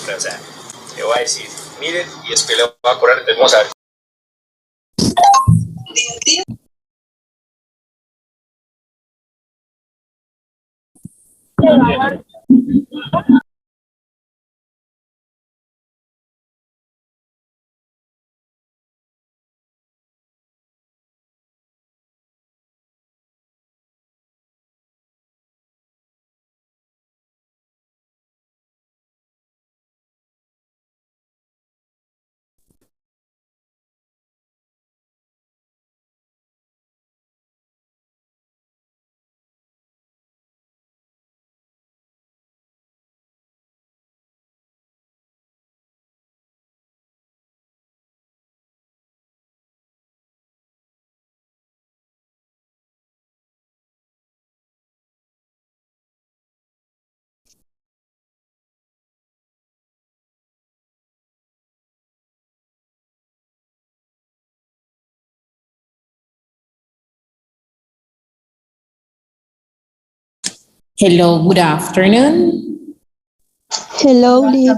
O sea, le voy a decir, miren, y después le voy a correr, entonces vamos a ver. Hello, good afternoon. Hello, Lee.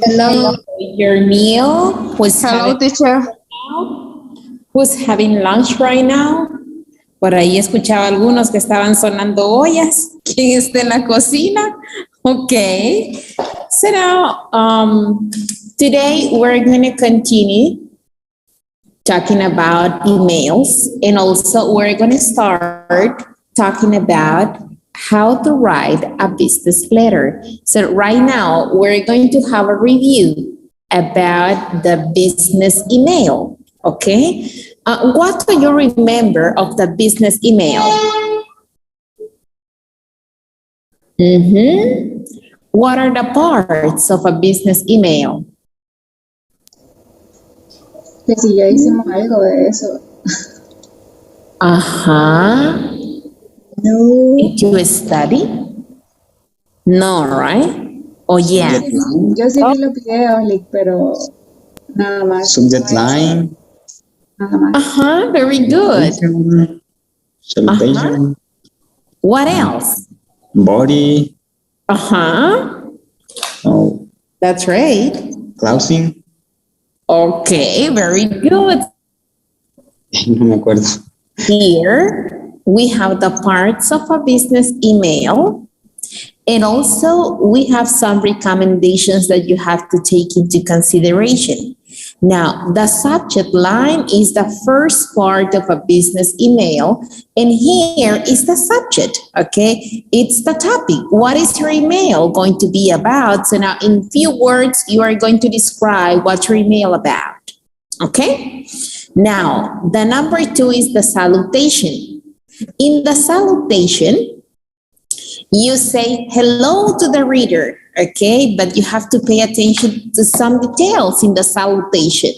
Hello, your meal. Hello, teacher. Who's having lunch right now? Por ahí escuchaba algunos que estaban sonando ollas. ¿Quién está en la cocina? Okay. So now, today we're going to continue talking about emails, and also we're going to start talking about how to write a business letter. So right now we're going to have a review about the business email. Okay. What do you remember of the business email? What are the parts of a business email? Que si ya hicimos algo de eso. No. Did you study? No, right? Oh, yeah. Yo sí vi los videos, Lee, pero nada más. Subject line. Nada más. Very good. Salutation. What else? Body. Oh, That's right. closing. Okay, very good. No me acuerdo. Here we have the parts of a business email, and also we have some recommendations that you have to take into consideration. Now, the subject line is the first part of a business email, and here is the subject, okay? It's the topic. What is your email going to be about? So now, in few words, you are going to describe what your email about, okay? Now, the number 2 is the salutation. In the salutation, you say hello to the reader, okay? But you have to pay attention to some details in the salutation.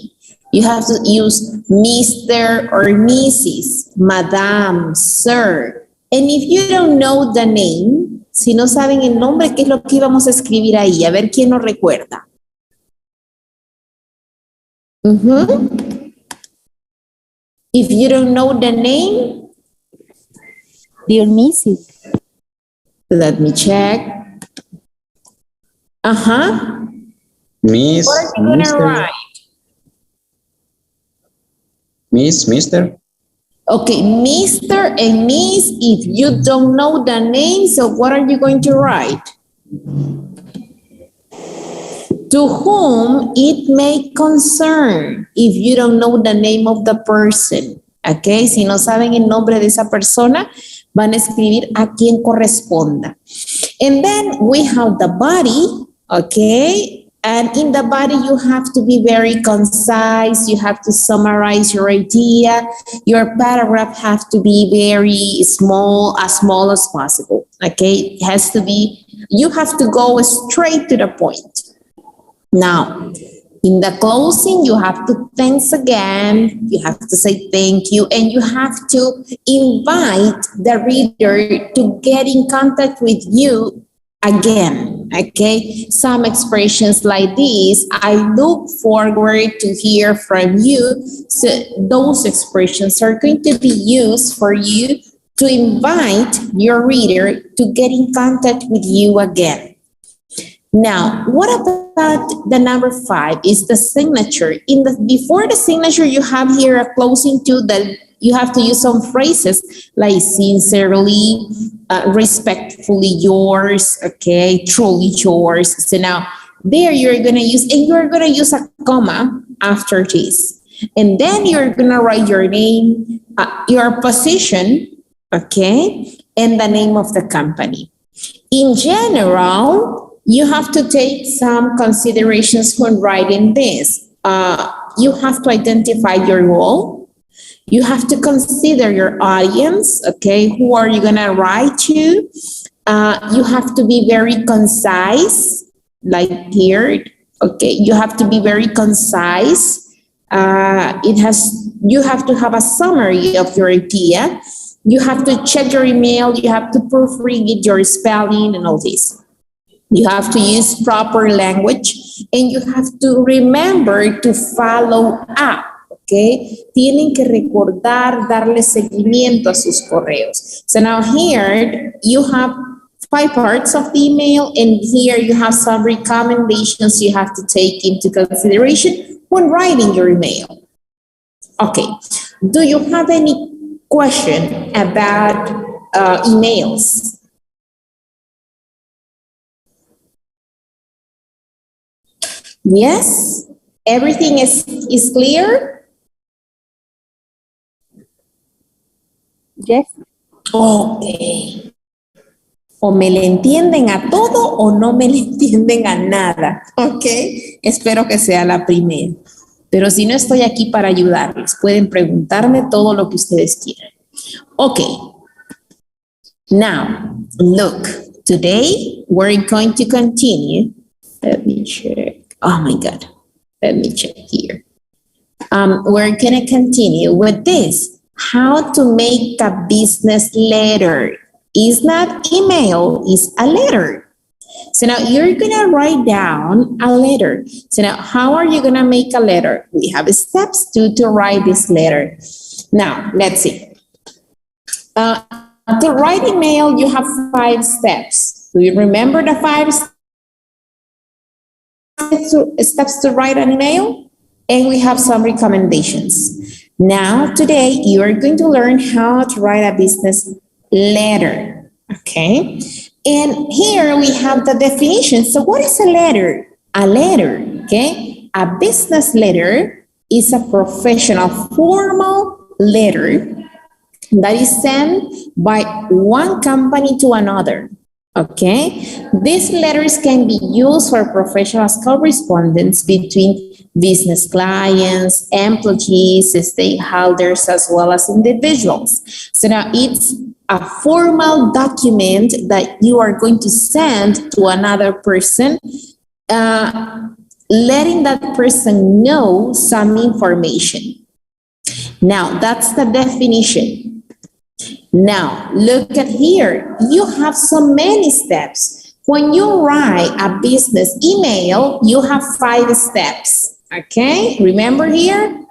You have to use Mr. or Mrs., Madam, Sir. And if you don't know the name, si no saben el nombre, ¿qué es lo que íbamos a escribir ahí? A ver quién nos recuerda. If you don't know the name, Dear Mrs. let me check. Miss. What are you going to Mr. write? Miss, Mr. Okay, Mr. and Miss, if you don't know the name, so what are you going to write? To whom it may concern, if you don't know the name of the person. Okay, si no saben el nombre de esa persona, van a escribir a quien corresponda. And then we have the body, okay? And in the body, you have to be very concise. You have to summarize your idea. Your paragraph has to be very small as possible, okay? It has to be, you have to go straight to the point. Now, in the closing, you have to thanks again, you have to say thank you, and you have to invite the reader to get in contact with you again, okay? Some expressions like this, I look forward to hear from you. So those expressions are going to be used for you to invite your reader to get in contact with you again. Now, what about about the number 5 is the signature. Before the signature, you have here a closing to that you have to use some phrases like sincerely, respectfully yours, okay, truly yours. So now there you're going to use, and you're going to use a comma after this. And then you're going to write your name, your position, okay, and the name of the company. In general, you have to take some considerations when writing this. You have to identify your role. You have to consider your audience, okay? Who are you going to write to? You have to be very concise, like here, okay? You have to be very concise. You have to have a summary of your idea. You have to check your email. You have to proofread your spelling and all this. You have to use proper language, and you have to remember to follow up. Okay, tienen que recordar, darle seguimiento a sus correos. So now here you have 5 parts of the email, and here you have some recommendations you have to take into consideration when writing your email. Okay, do you have any question about emails? Yes? Everything is clear? Yes. Ok. O me le entienden a todo o no me le entienden a nada. Ok. Espero que sea la primera. Pero si no, estoy aquí para ayudarles. Pueden preguntarme todo lo que ustedes quieran. Ok. Now, look. Today, we're going to continue. Let me check. Oh my God. Let me check here. We're going to continue with this. How to make a business letter. It's not email, it's a letter. So now you're going to write down a letter. So now how are you going to make a letter? We have steps to write this letter. Now, let's see. To write email, you have 5 steps. Do you remember the 5 steps to write an email? And we have some recommendations. Now, today, you are going to learn how to write a business letter, okay? And here we have the definition. So what is a letter? A letter, okay? A business letter is a professional formal letter that is sent by one company to another, okay? These letters can be used for professional correspondence between business clients, employees, stakeholders, as well as individuals. So now it's a formal document that you are going to send to another person, letting that person know some information. Now, that's the definition. Now, look at here. You have so many steps. When you write a business email, you have 5 steps. Okay, remember here?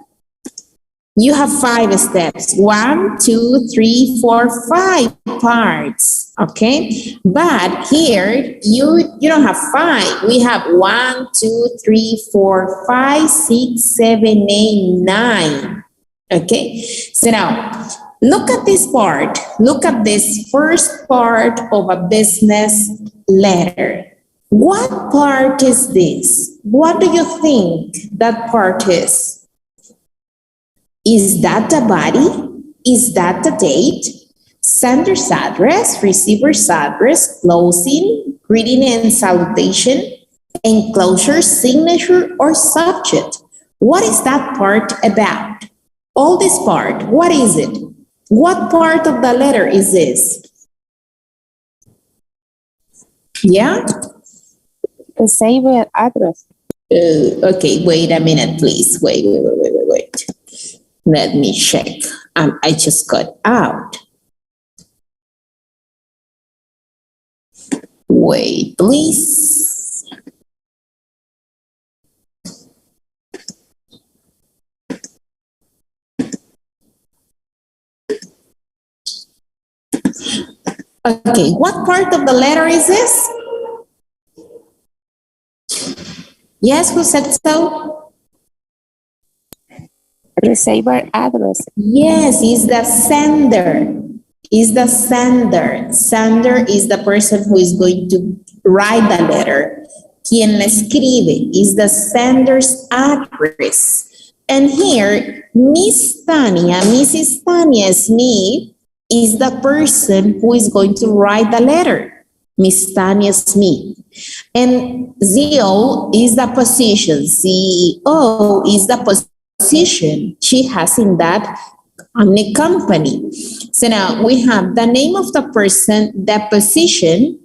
You have 5 steps. 1, 2, 3, 4, 5 parts. Okay, but here you don't have 5. We have 1, 2, 3, 4, 5, 6, 7, 8, 9. Okay, so now look at this part. Look at this first part of a business letter. What part is this? What do you think that part is? Is that the body? Is that the date? Sender's address, receiver's address, closing, greeting and salutation, enclosure, signature, or subject? What is that part about? All this part, what is it? What part of the letter is this? Yeah? The save address. Okay, wait a minute, please. Wait. Let me check. I just got out. Wait, please. Okay, what part of the letter is this? Yes, who said so? Receiver address. Yes, is the sender. Is the sender. Sender is the person who is going to write the letter. Quien la escribe is the sender's address. And here, Mrs. Tania Smith is the person who is going to write the letter. Miss Tania Smith. And CEO is the position. CEO is the position she has in that company. So now we have the name of the person, the position.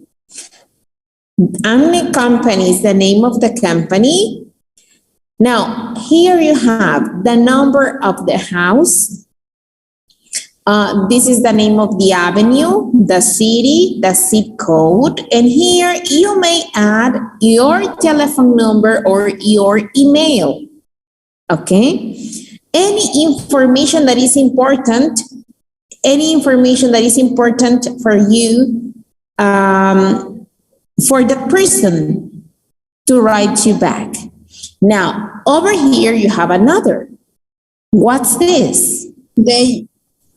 Omni company is the name of the company. Now, here you have the number of the house. This is the name of the avenue, the city, the zip code. And here you may add your telephone number or your email. Okay? Any information that is important for you, for the person to write you back. Now, over here you have another. What's this? They,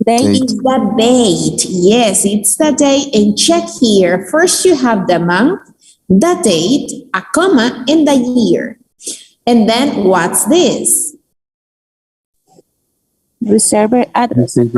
It's the date. Yes, it's the date. And check here. First you have the month, the date, a comma, and the year. And then what's this? Receiver address. Is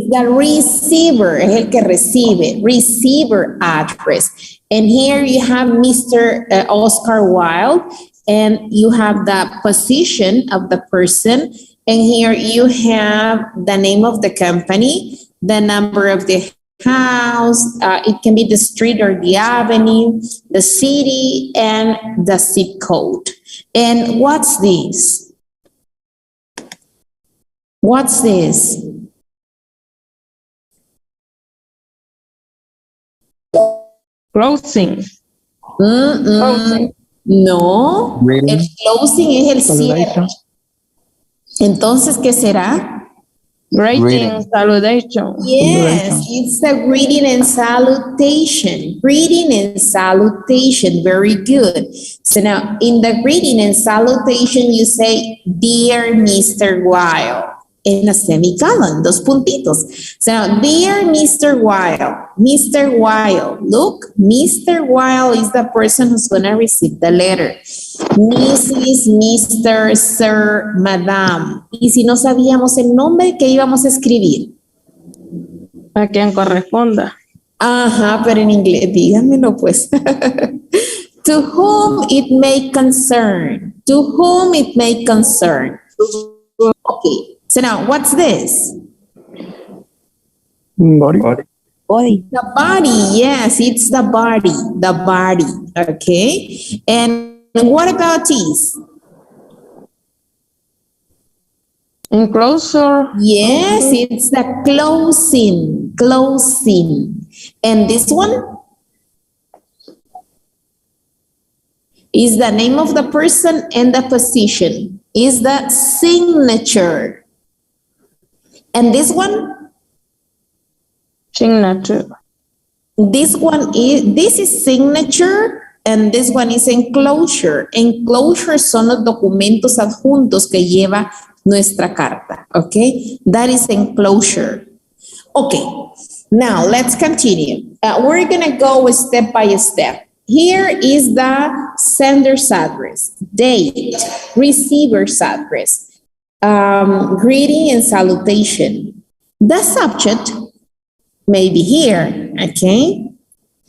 the receiver, es el que recibe, receiver address. And here you have Mr. Oscar Wilde, and you have the position of the person. And here you have the name of the company, the number of the house, it can be the street or the avenue, the city, and the zip code. And what's this? What's this? Closing. No, Reading. el closing es el cierre. Entonces, ¿qué será? Greeting. Salutation. Yes, it's a greeting and salutation. Greeting and salutation. Very good. So now, in the greeting and salutation, you say, Dear Mr. Wilde. En a semicolon, dos puntitos. So now, Dear Mr. Wilde. Mr. Wilde. Look, Mr. Wilde is the person who's going to receive the letter. Mrs., Mr., Sir, Madam. Y si no sabíamos el nombre, ¿qué íbamos a escribir? A quien corresponda. Ajá, pero en inglés, dígamelo pues. To whom it may concern. To whom it may concern. Okay, so now what's this? Body. The body, yes, it's the body. The body, okay? And what about this? Enclosure. Yes, it's the closing. Closing. And this one is the name of the person and the position. Is the signature. And this one? Signature. This is signature and this one is enclosure. Enclosure son los documentos adjuntos que lleva nuestra carta, okay? That is enclosure. Okay, now let's continue. We're gonna go step by step. Here is the sender's address, date, receiver's address, greeting and salutation. The subject may be here, okay?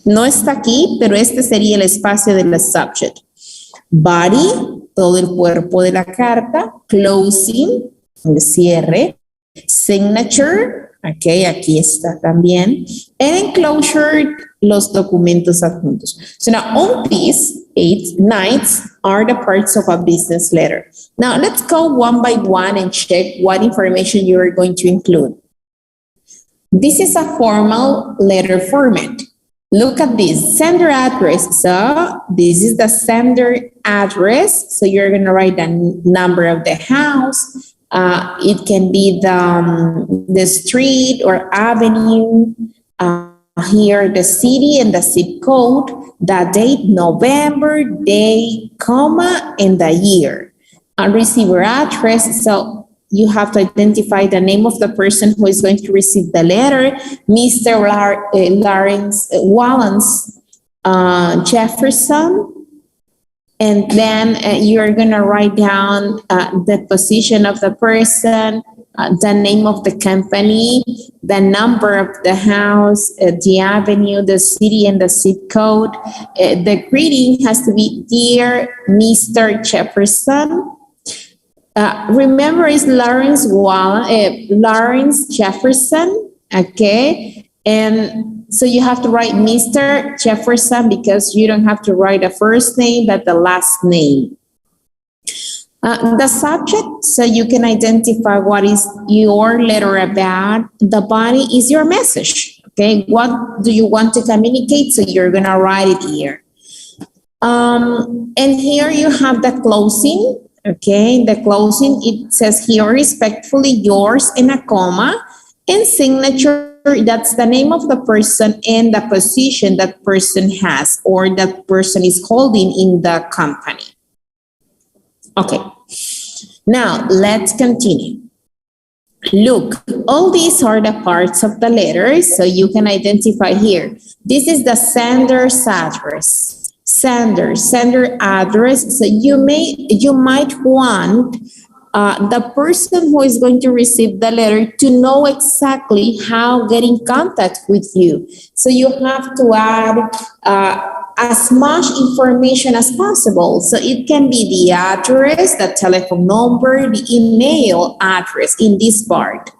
No está aquí, pero este sería el espacio de la subject. Body, todo el cuerpo de la carta. Closing, el cierre. Signature, ok, aquí está también. And enclosure, los documentos adjuntos. So now all these 8 nights are the parts of a business letter. Now let's go one by one and check what information you are going to include. This is a formal letter format. Look at this, sender address. So this is the sender address. So you're gonna write the number of the house. It can be the street or avenue, here the city and the zip code, the date, November, day, comma, and the year. A receiver address, so you have to identify the name of the person who is going to receive the letter, Mr. Lawrence Wallace Jefferson. And then you're going to write down the position of the person, the name of the company, the number of the house, the avenue, the city, and the zip code. The greeting has to be, Dear Mr. Jefferson. Remember, it's Lawrence Jefferson, okay? And so you have to write Mr. Jefferson because you don't have to write the first name, but the last name. The subject, so you can identify what is your letter about. The body is your message, okay? What do you want to communicate? So you're gonna write it here. And here you have the closing, okay? The closing, it says here, respectfully yours, in a comma, and signature. That's the name of the person and the position that person has or that person is holding in the company. Okay, now let's continue. Look, all these are the parts of the letters, so you can identify here. This is the sender's address. Sender address. So you might want the person who is going to receive the letter to know exactly how get in contact with you. So you have to add as much information as possible. So it can be the address, the telephone number, the email address in this part.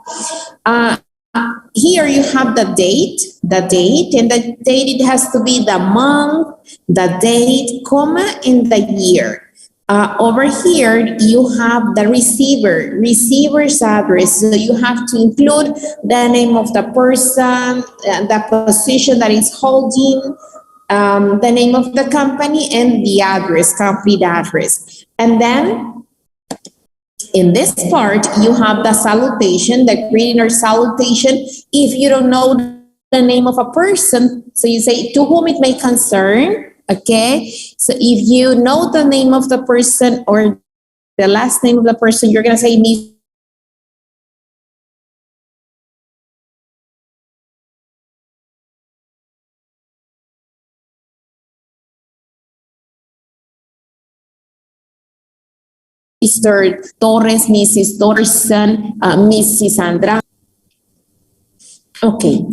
Here you have the date, and the date, it has to be the month, the date, comma, and the year. Over here, you have the receiver's address. So you have to include the name of the person, the position that is holding, the name of the company, and the address, complete address. And then in this part, you have the salutation, the greeting or salutation. If you don't know the name of a person, so you say, to whom it may concern. Okay, so if you know the name of the person or the last name of the person, you're going to say Mr. Torres, Mrs. Torreson, Mrs. Andra. Okay.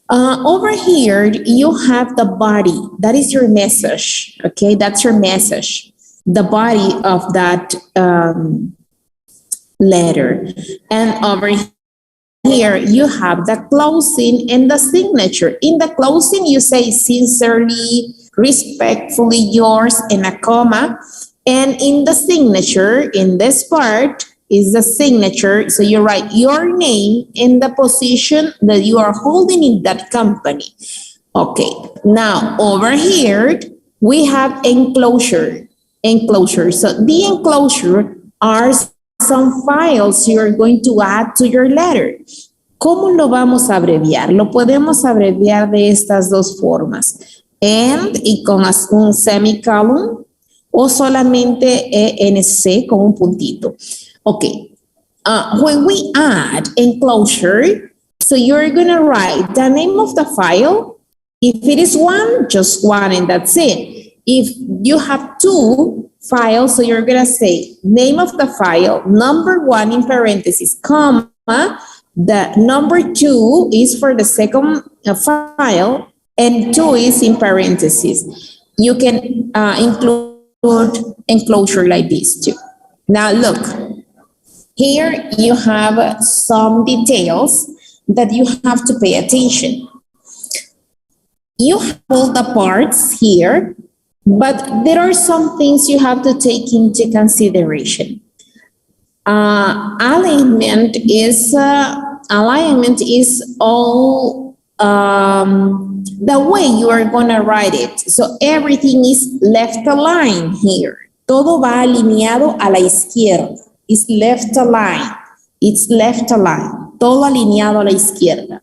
Over here, you have the body. That is your message, okay? That's your message, the body of that letter. And over here, you have the closing and the signature. In the closing, you say sincerely, respectfully yours, in a comma. And in the signature, in this part, is the signature. So you write your name in the position that you are holding in that company. Okay, now over here, we have enclosure. So the enclosure are some files you're going to add to your letter. ¿Cómo lo vamos a abreviar? Lo podemos abreviar de estas dos formas. And y con un semicolon o solamente ENC con un puntito. Okay, when we add enclosure, so you're going to write the name of the file. If it is one, just one, and that's it. If you have two files, so you're going to say name of the file, number one in parentheses, comma, the number two is for the second file, and two is in parentheses. You can include enclosure like this too. Now look. Here you have some details that you have to pay attention. You have all the parts here, but there are some things you have to take into consideration. Alignment is all the way you are going to write it. So everything is left aligned here. Todo va alineado a la izquierda. It's left aligned. It's left aligned. Todo alineado a la izquierda.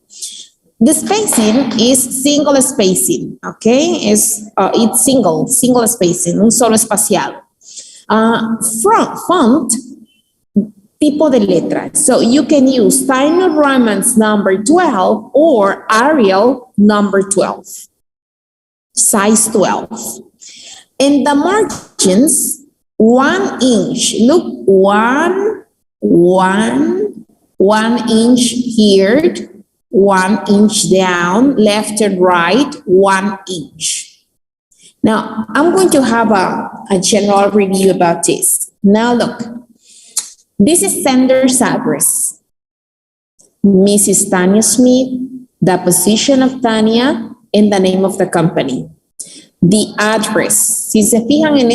The spacing is single spacing, okay? It's single spacing, un solo espaciado. Font, tipo de letra. So you can use Times New Roman's number 12 or Arial number 12, size 12. And the margins, 1 inch. Look, one inch here, 1 inch down, left and right, 1 inch. Now, I'm going to have a general review about this. Now, look, this is sender's address. Mrs. Tanya Smith, the position of Tanya, and the name of the company. The address. Si se fijan en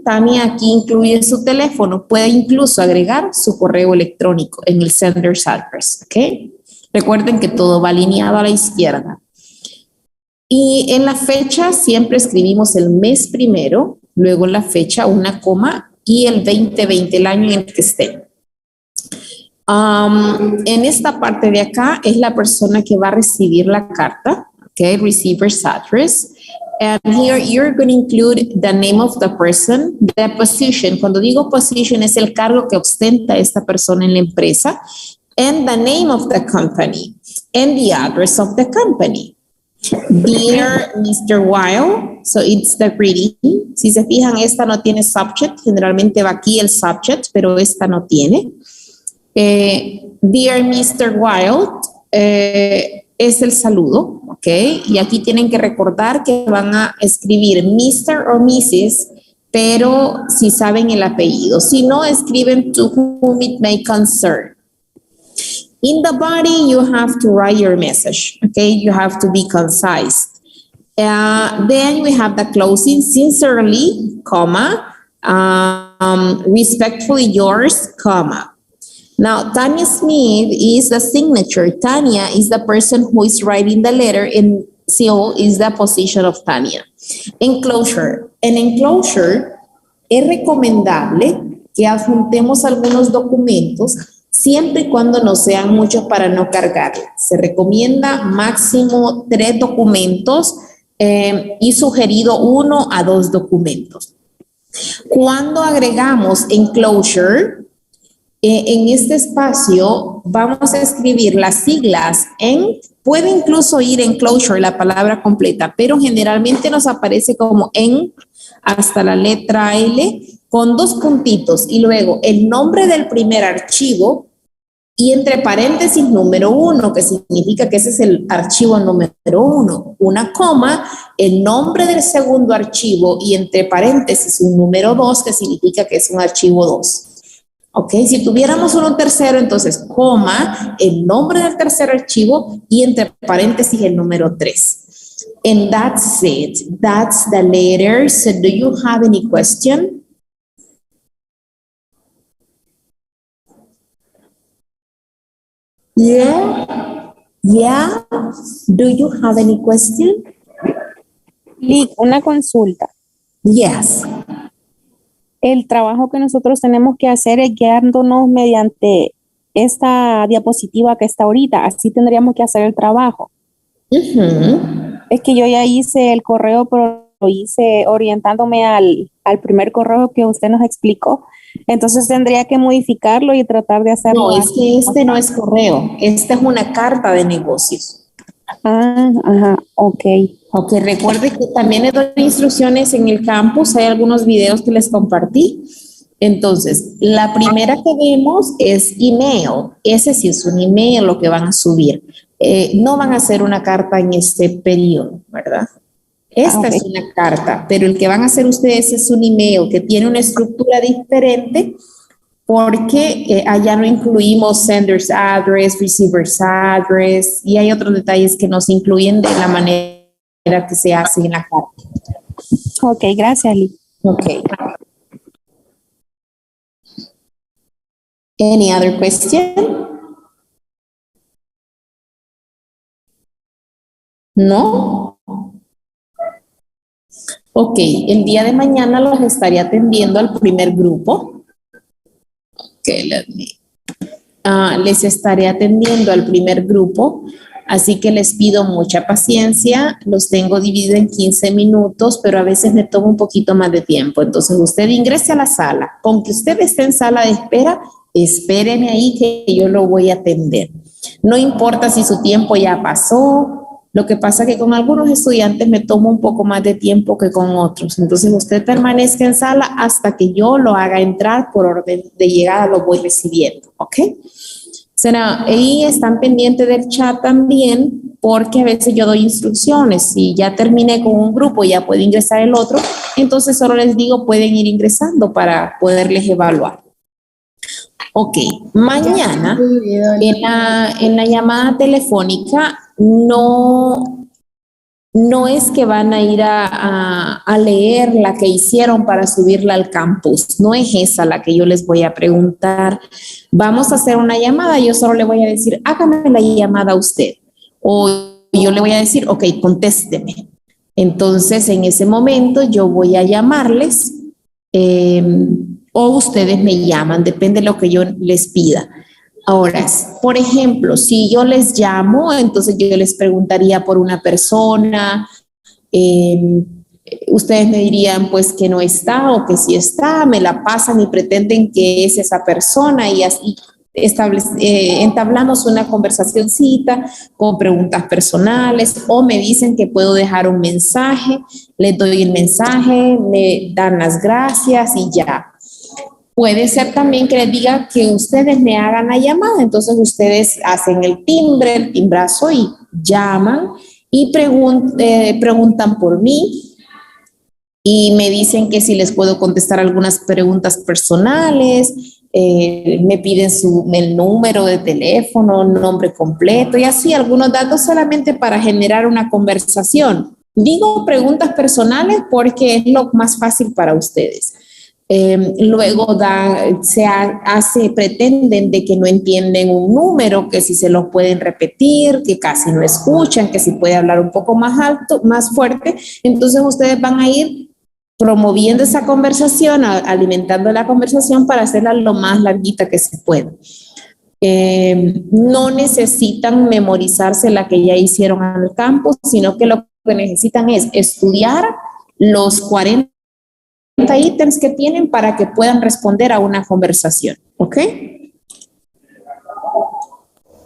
Tanya aquí incluye su teléfono. Puede incluso agregar su correo electrónico en el sender's address, ¿ok? Recuerden que todo va alineado a la izquierda. Y en la fecha siempre escribimos el mes primero, luego la fecha, una coma, y el 2020, el año en el que estén. En esta parte de acá es la persona que va a recibir la carta, ¿ok? Receiver's address. And here you're going to include the name of the person, the position. Cuando digo position es el cargo que ostenta esta persona en la empresa, and the name of the company, and the address of the company. Dear Mr. Weil, so it's the greeting. Si se fijan, esta no tiene subject. Generalmente va aquí el subject, pero esta no tiene. Dear Mr. Wild, es el saludo, ¿ok? Y aquí tienen que recordar que van a escribir Mr. o Mrs., pero si saben el apellido. Si no, escriben to whom it may concern. In the body, you have to write your message, okay? You have to be concise. Then we have the closing, sincerely, comma, respectfully yours, comma. Now, Tanya Smith is the signature. Tanya is the person who is writing the letter, and CO is the position of Tanya. Enclosure. En enclosure, es recomendable que adjuntemos algunos documentos siempre y cuando no sean muchos para no cargar. Se recomienda máximo 3 documentos y sugerido 1 a 2 documentos. Cuando agregamos enclosure, en este espacio vamos a escribir las siglas puede incluso ir enclosure, la palabra completa, pero generalmente nos aparece como en hasta la letra L con 2 puntitos y luego el nombre del primer archivo y entre paréntesis número 1, que significa que ese es el archivo número 1, una coma, el nombre del segundo archivo y entre paréntesis un número 2, que significa que es un archivo 2. Ok, si tuviéramos uno tercero, entonces coma, el nombre del tercer archivo y entre paréntesis el número 3. And that's it. That's the letter. So do you have any question? Yeah. Yeah. Do you have any question? Lick, una consulta. Yes. El trabajo que nosotros tenemos que hacer es guiándonos mediante esta diapositiva que está ahorita. Así tendríamos que hacer el trabajo. Es que yo ya hice el correo, pero lo hice orientándome al primer correo que usted nos explicó. Entonces tendría que modificarlo y tratar de hacerlo. No, es que este no es correo. Esta es una carta de negocios. Ah, ajá, ok. Ok, recuerde que también les doy instrucciones en el campus, hay algunos videos que les compartí. Entonces, la primera que vemos es email. Ese sí es un email lo que van a subir. No van a hacer una carta en este periodo, ¿verdad? Esta es una carta, pero el que van a hacer ustedes es un email que tiene una estructura diferente porque allá no incluimos sender's address, receiver's address y hay otros detalles que nos incluyen de la manera que se hace en la carta. Ok, gracias, Lick. Ok. Any other question? ¿No? Ok, el día de mañana los estaré atendiendo al primer grupo. Ok, les estaré atendiendo al primer grupo Así que les pido mucha paciencia, los tengo dividido en 15 minutos, pero a veces me toma un poquito más de tiempo. Entonces usted ingrese a la sala, con que usted esté en sala de espera, espéreme ahí que yo lo voy a atender. No importa si su tiempo ya pasó, lo que pasa es que con algunos estudiantes me toma un poco más de tiempo que con otros. Entonces usted permanezca en sala hasta que yo lo haga entrar por orden de llegada, lo voy recibiendo, ¿ok? Será, y están pendientes del chat también, porque a veces yo doy instrucciones. Si ya terminé con un grupo, ya puede ingresar el otro, entonces solo les digo, pueden ir ingresando para poderles evaluar. Ok, mañana en la llamada telefónica no es que van a ir a leer la que hicieron para subirla al campus. No es esa la que yo les voy a preguntar. Vamos a hacer una llamada. Yo solo le voy a decir, hágame la llamada a usted. O yo le voy a decir, ok, contésteme. Entonces, en ese momento yo voy a llamarles o ustedes me llaman, depende de lo que yo les pida. Ahora, por ejemplo, si yo les llamo, entonces yo les preguntaría por una persona, ustedes me dirían pues que no está o que sí está, me la pasan y pretenden que es esa persona y así entablamos una conversacioncita con preguntas personales o me dicen que puedo dejar un mensaje, les doy el mensaje, me dan las gracias y ya. Puede ser también que les diga que ustedes me hagan la llamada, entonces ustedes hacen el timbre, el timbrazo y llaman y preguntan por mí y me dicen que si les puedo contestar algunas preguntas personales, me piden el número de teléfono, nombre completo y así algunos datos solamente para generar una conversación. Digo preguntas personales porque es lo más fácil para ustedes. Luego pretenden de que no entienden un número, que si se lo pueden repetir, que casi no escuchan, que si puede hablar un poco más alto, más fuerte. Entonces ustedes van a ir promoviendo esa conversación, alimentando la conversación para hacerla lo más larguita que se pueda. No necesitan memorizarse la que ya hicieron al campus, sino que lo que necesitan es estudiar los 40 ítems que tienen para que puedan responder a una conversación, ¿ok?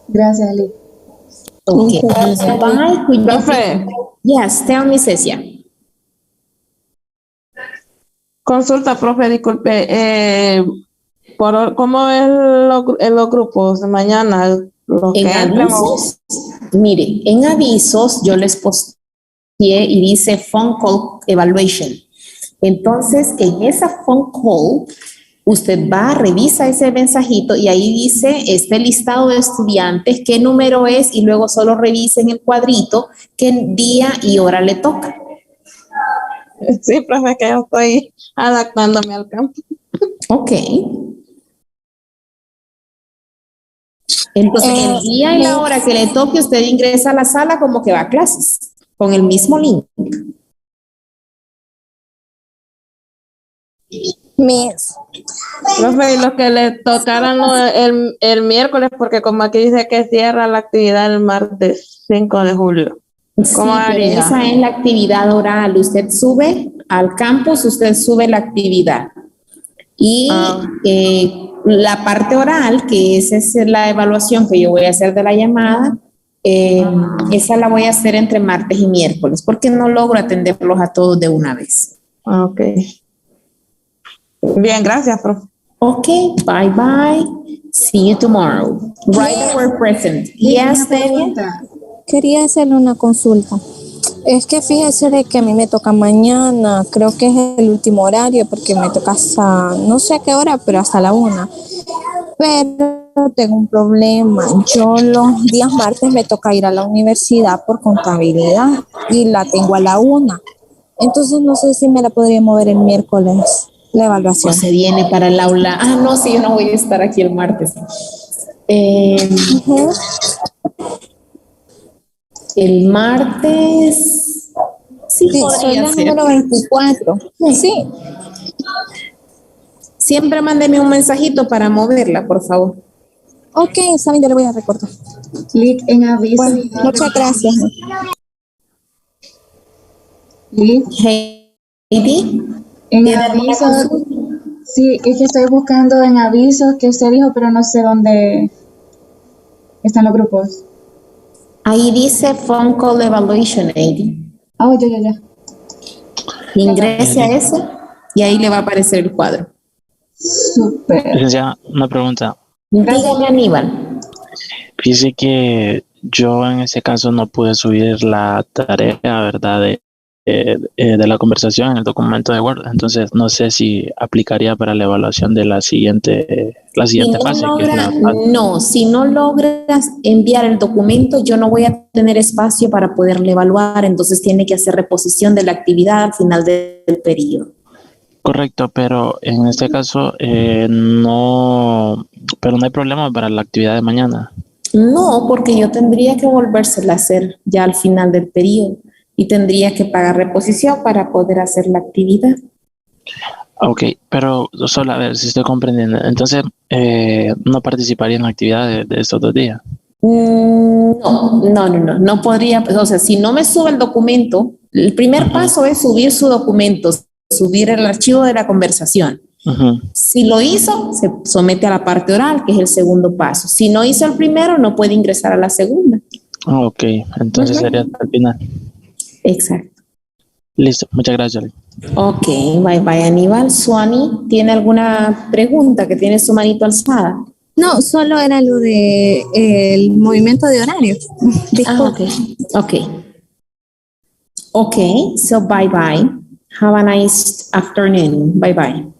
Gracias, Ali. Okay. Bye. Profe, Yes, tell me, Cecia. consulta, profe, disculpe. ¿Cómo es los grupos de mañana? En avisos, mire, en avisos yo les posteé y dice phone call evaluation. Entonces, en esa phone call, usted va, revisa ese mensajito y ahí dice este listado de estudiantes, qué número es y luego solo revise en el cuadrito qué día y hora le toca. Sí, profe, que yo estoy adaptándome al campo. Ok. Entonces, el día y la hora que le toque, usted ingresa a la sala como que va a clases, con el mismo link. Miss, Profe, y los que le tocaran el miércoles, porque como aquí dice que cierra la actividad el martes 5 de julio. ¿Cómo haría? Esa es la actividad oral. Usted sube al campus, usted sube la actividad. Y la parte oral, que esa es la evaluación que yo voy a hacer de la llamada, esa la voy a hacer entre martes y miércoles, porque no logro atenderlos a todos de una vez. Ok. Bien, gracias, profe. Ok, bye bye. See you tomorrow. Right away present. Yes, Delia. quería hacerle una consulta. Es que fíjese de que a mí me toca mañana, creo que es el último horario porque me toca hasta, no sé a qué hora, pero hasta la 1. Pero tengo un problema. Yo los días martes me toca ir a la universidad por contabilidad y la tengo a la 1. Entonces no sé si me la podría mover el miércoles, la evaluación. O se viene para el aula. Ah, no, sí, yo no voy a estar aquí el martes. El martes, sí, soy podría la ser. número 24. Sí. Siempre mándeme un mensajito para moverla, por favor. Ok, está bien, yo le voy a recordar. Lick, en avisos. Bueno, muchas gracias. Lick, Heidi, en ¿tiene alguna avisos. consulta? Sí, es que estoy buscando en avisos que usted dijo, pero no sé dónde están los grupos. Ahí dice phone call evaluation, Heidi. Oh, ya. Ingrese a ese y ahí le va a aparecer el cuadro. Súper. Licenciada, una pregunta. Dígame, Aníbal. Fíjese que yo en ese caso no pude subir la tarea, ¿verdad? De la conversación en el documento de Word. Entonces, no sé si aplicaría para la evaluación de la siguiente fase, que es la fase. No, si no logras enviar el documento, yo no voy a tener espacio para poderle evaluar, entonces tiene que hacer reposición de la actividad al final del periodo. Correcto, pero en este caso no, pero no hay problema para la actividad de mañana. No, porque yo tendría que volvérsela a hacer ya al final del periodo y tendría que pagar reposición para poder hacer la actividad. Ok, pero solo a ver si estoy comprendiendo. Entonces, no participaría en la actividad de estos 2 días. No podría, pues, o sea, si no me sube el documento, el primer paso es subir su documento, subir el archivo de la conversación. Si lo hizo, se somete a la parte oral, que es el segundo paso. Si no hizo el primero, no puede ingresar a la segunda. Ok, entonces sería hasta el final. Exacto. Listo, muchas gracias. Ok, bye, Aníbal. Suani, ¿tiene alguna pregunta que tiene su manito alzada? No, solo era lo de el movimiento de horario. Disculpe. Okay, so bye. Have a nice afternoon. Bye. Bye.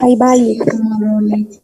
Tomorrow, Lick.